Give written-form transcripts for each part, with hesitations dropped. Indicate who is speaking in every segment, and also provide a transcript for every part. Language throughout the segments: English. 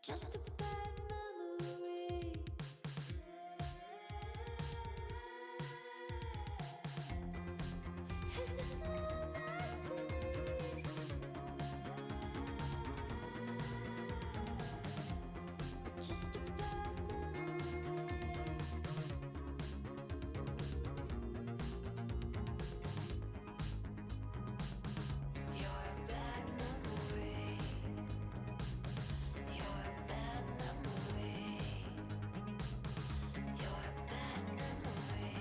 Speaker 1: Just a bad memory. Is this love I see? Just a bad memory. You're a bad memory. You're a bad memory. You're a bad memory.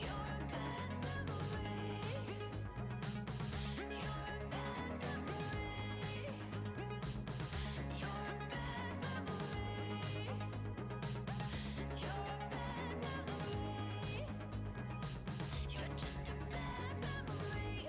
Speaker 1: You're a bad memory. You're a bad memory. You're a bad memory. You're a bad memory. You're just a bad memory.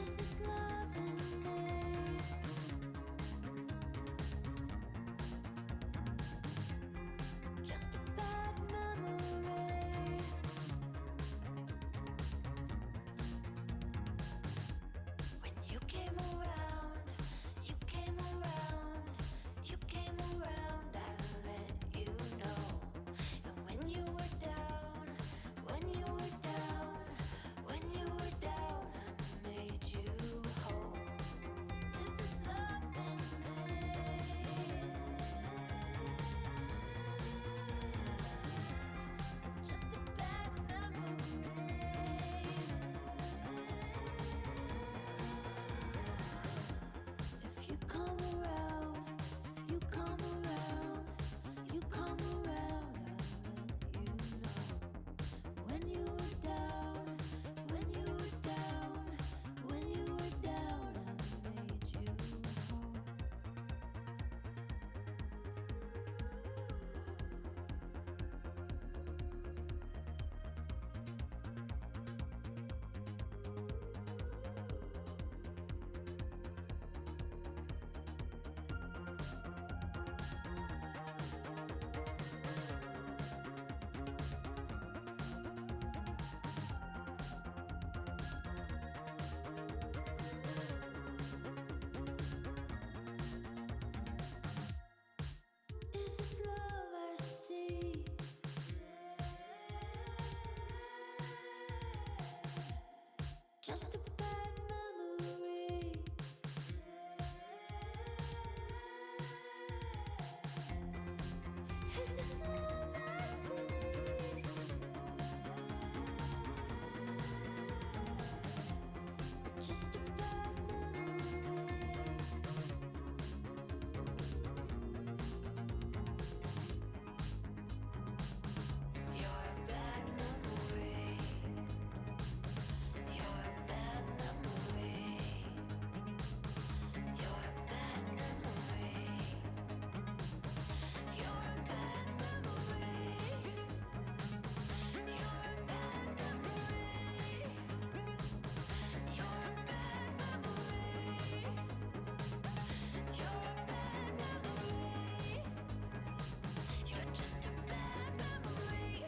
Speaker 1: Is this love in me? Just a bad memory. When you came around, you came around, you came around, I let you know. And when you were down, when you were down, when you were down, I made you whole. Is this love in me? Just a bad memory. If you come around, you come around, you come around, I'll let you know. When you were down, when you were down, when you were down, I made you whole. Is this love I see? Just a bad memory. Is this love I see? Just a bad memory. You're a bad memory. You're a bad memory. You're a bad memory. You're a bad memory. You're a bad memory. You're a bad memory. You're a bad memory. You're just a bad memory.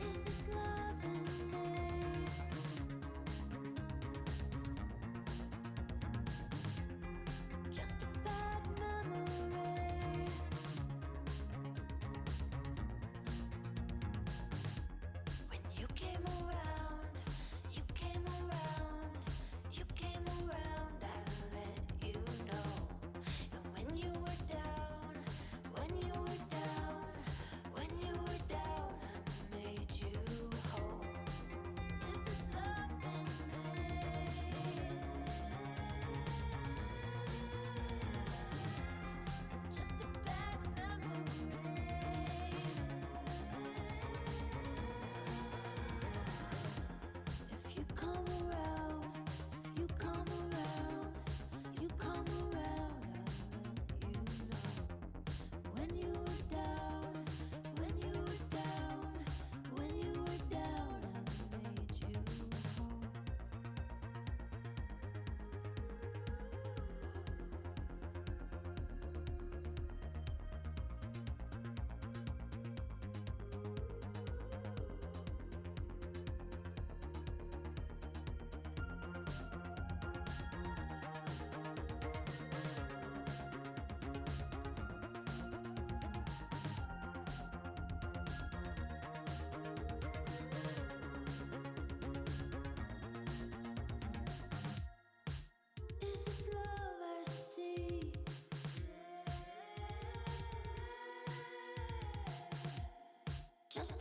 Speaker 1: Is this love in me?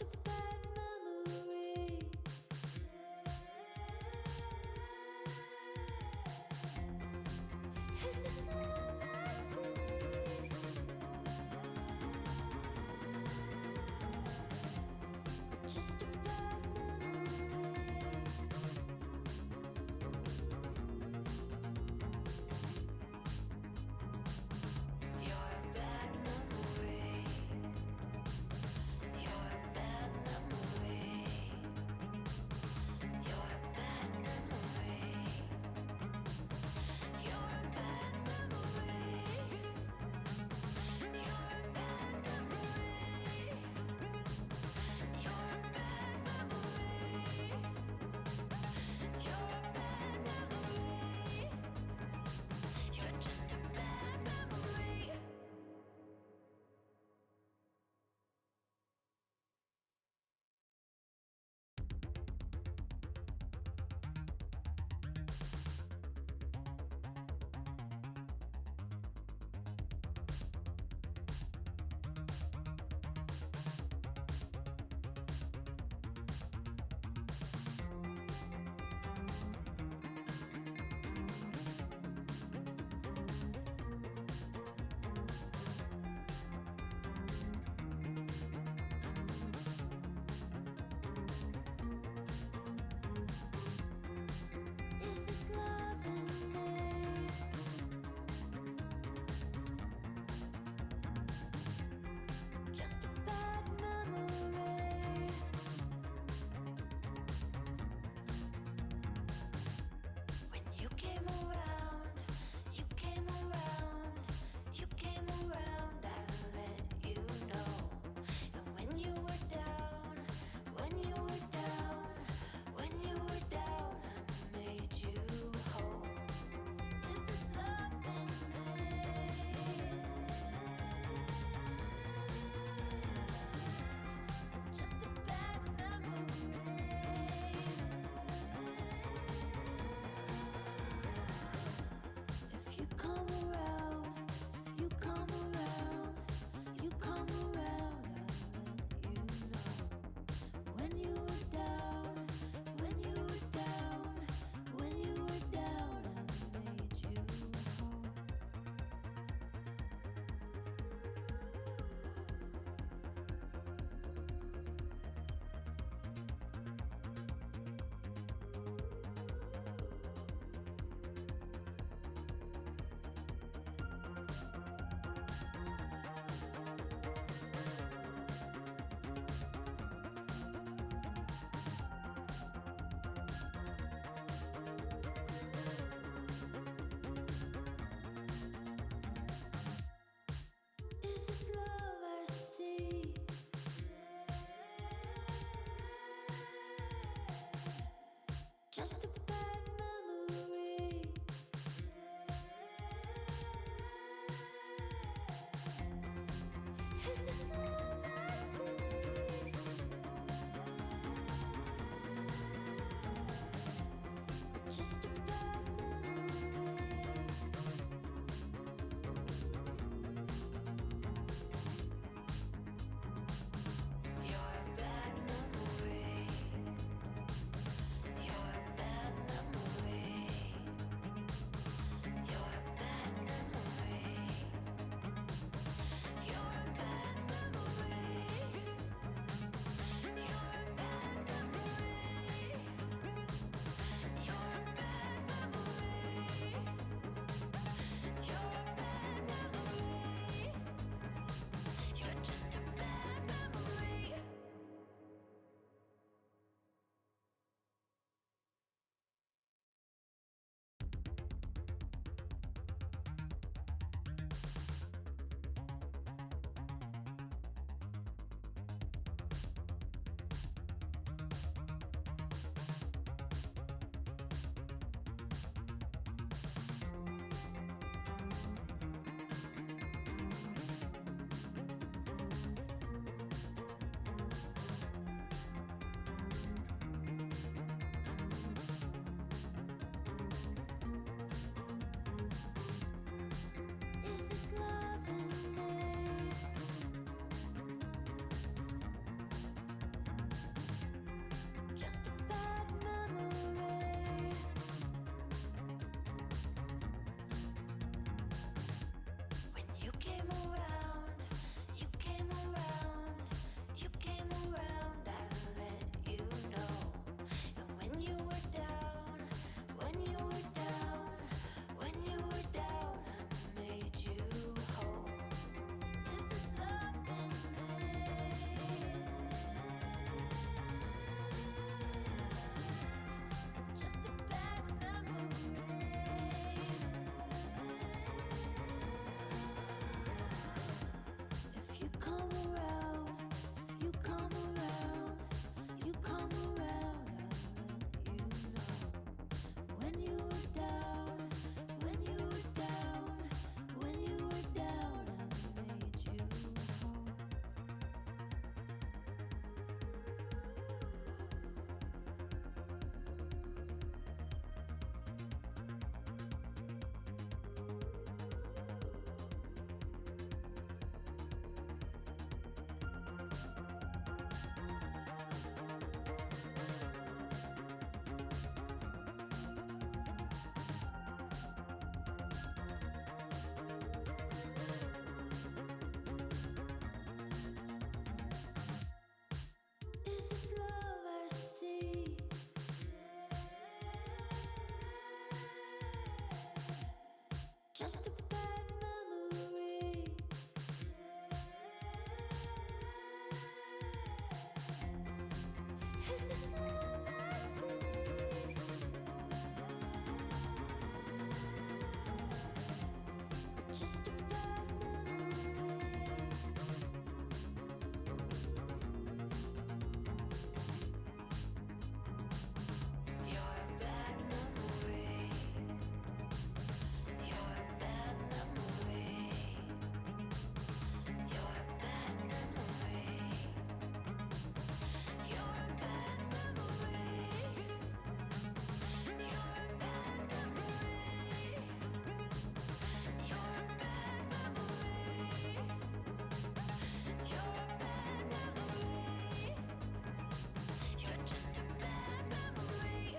Speaker 1: just a bad memory. Is this love I see? Just a bad memory. You're a bad memory. You're a bad memory. You're a bad memory. You're a bad memory. You're a bad memory. You're a bad memory. You're a bad memory. You're just a bad memory. Is this love in me? Just a bad memory. When you came around, you came around, you came around, I let you know. And when you were down, when you were down, when you were down, I made you whole. Is this love in me? Just a bad memory. If you come around, you come around, you come around, I let you know. When you were down, when you were down, when you were down, I made you whole. Is this love I see? Just a bad memory. Is this love I see? Just a bad memory. You're a bad memory. You're a bad memory. Just a bad memory. Is this love I see? Just a bad memory. You're a bad memory. You're a bad memory. You're a bad memory. You're a bad memory. You're a bad memory. You're a bad memory. You're a bad memory. You're just a bad memory.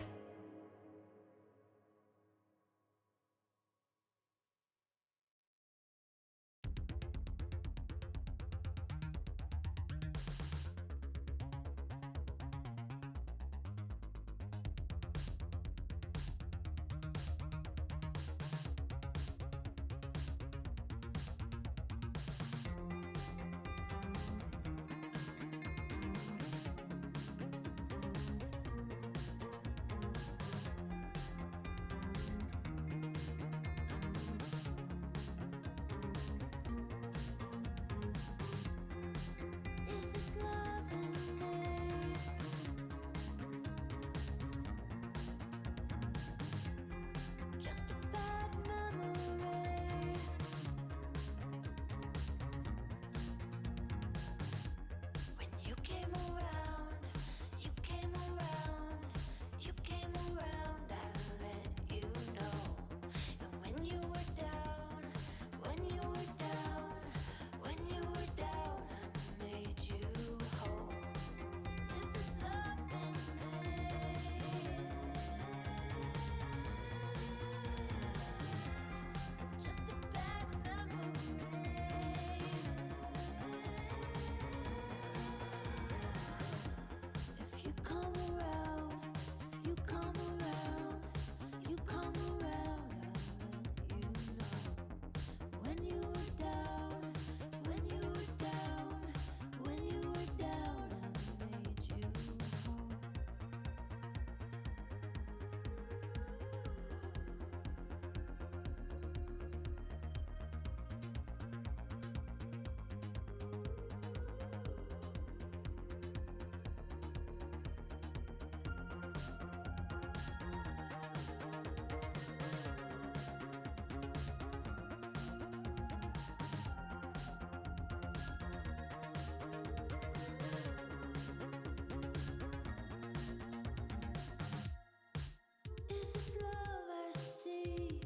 Speaker 1: Is this love in me? Just a bad memory. When you came around, you came around, you came around, I let you know. And when you were down, when you were down, when you were down, I made you whole. Is this love in me? Just a bad memory. If you come around, you come around, you come around, I'll let you know. When you were down, when you were down, when you were down, I made you whole. Is this love I see?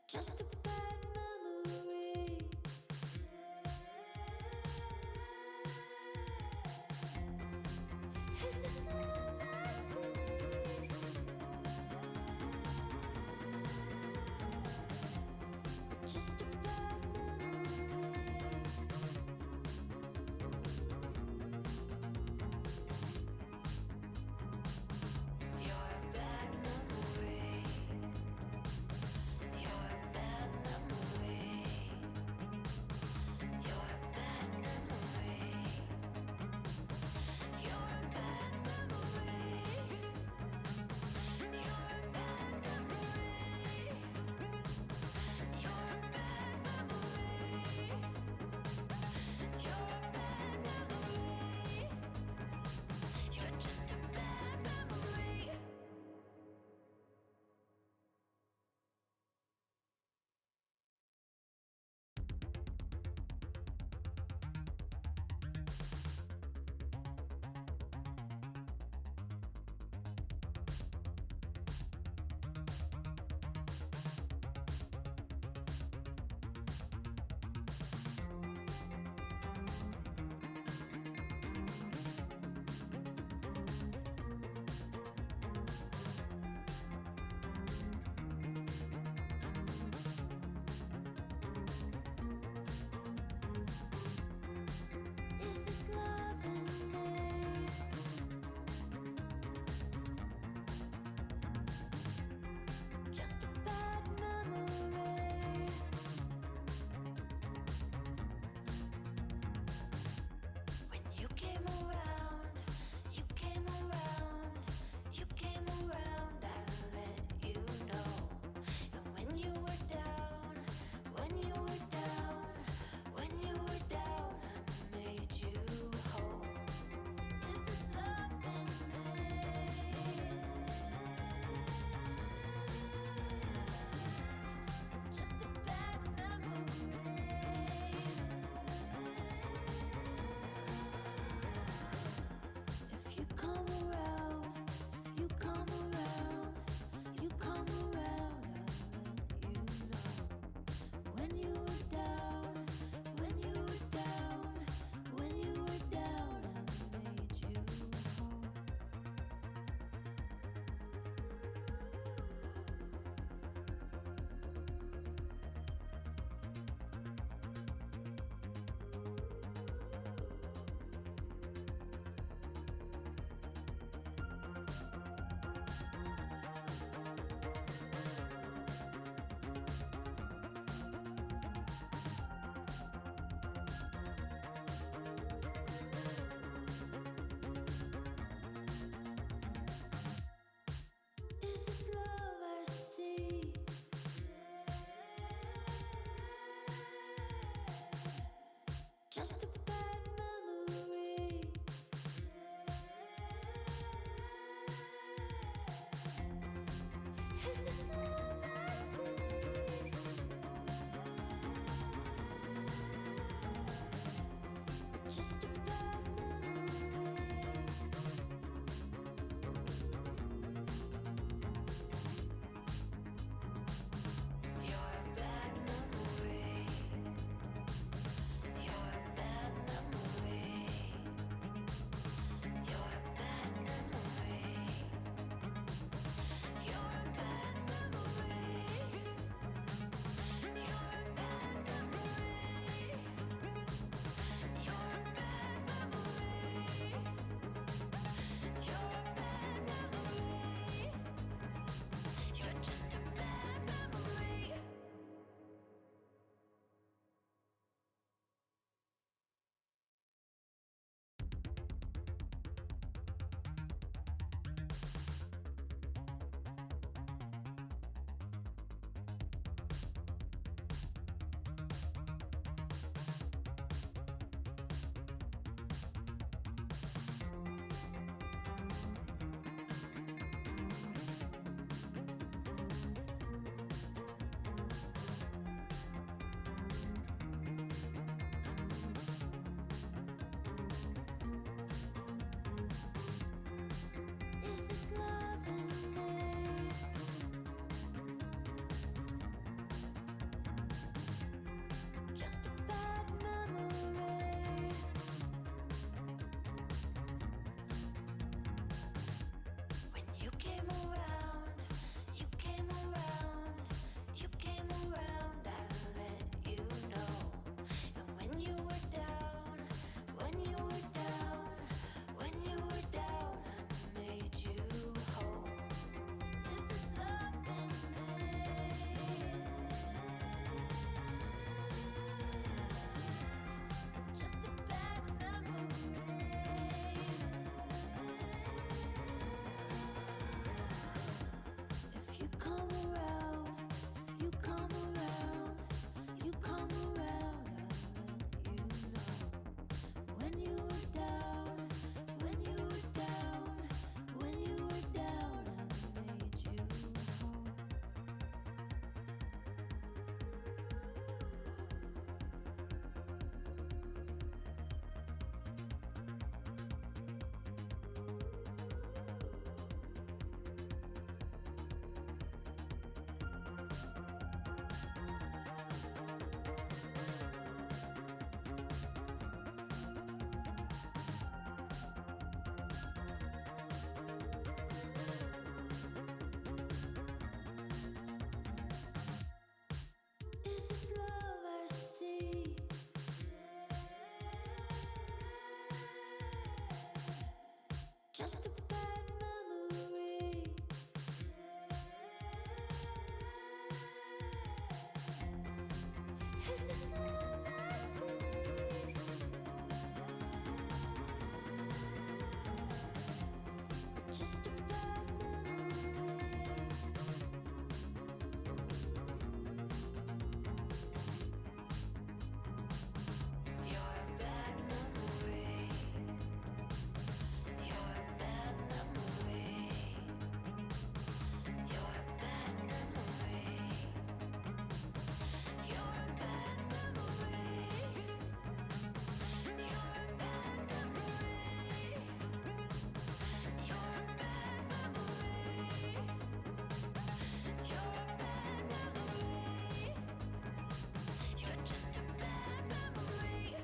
Speaker 1: Just a bad memory. Is this love I see? Just a bad memory. You're a bad memory. You're a bad memory. You're a bad memory. You're a bad memory. You're a bad memory. You're a bad memory. You're a bad memory. You're just a bad memory. Is this love in me? Just a bad memory. Is this love I see? Just a bad memory. You're a bad memory. You're a bad memory. You're a bad memory. You're a bad memory. You're a bad memory. You're a bad memory. You're a bad memory. You're just a bad memory.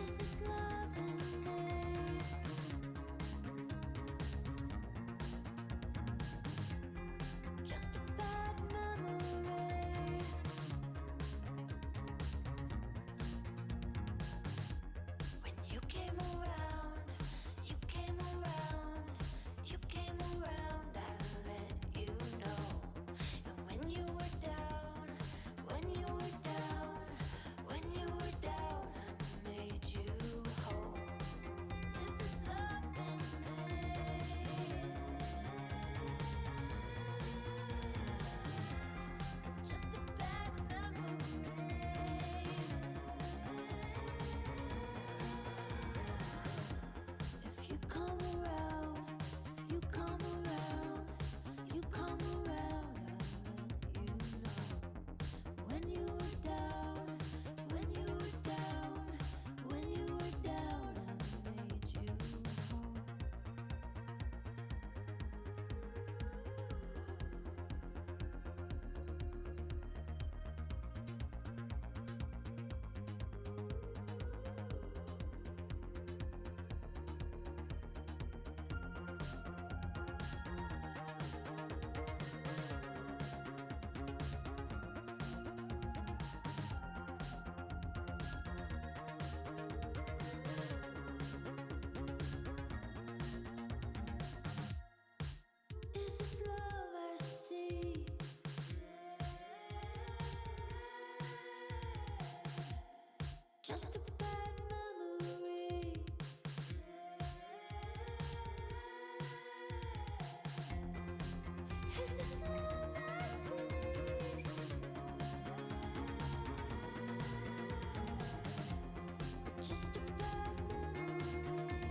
Speaker 1: Is this love in me? Just a bad memory. When you came around, you came around, you came around, I let you know. And when you were down, when you were down, when you were down, I made you whole. Is this love in me? Just a bad memory. If you come around, you come around, you come around, I let you know. When you were down, when you were down, when you were down, I made you whole. Is this love I see? Just a bad memory. Is this love I see? Just a bad memory.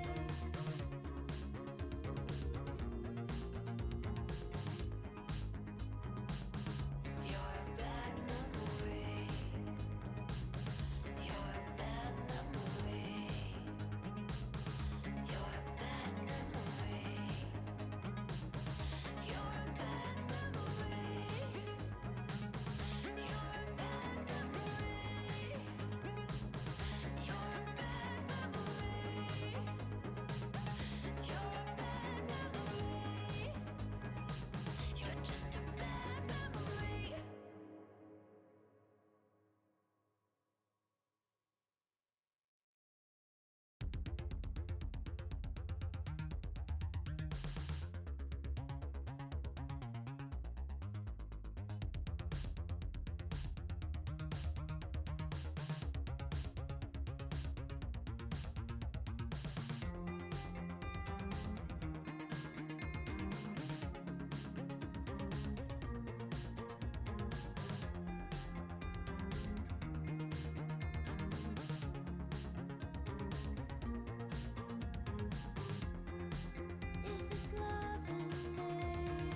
Speaker 1: You're a bad memory. You're a bad memory. You're a bad memory. You're a bad memory. You're a bad memory. You're a bad memory. You're a bad memory. You're just a bad memory. Is this love in me?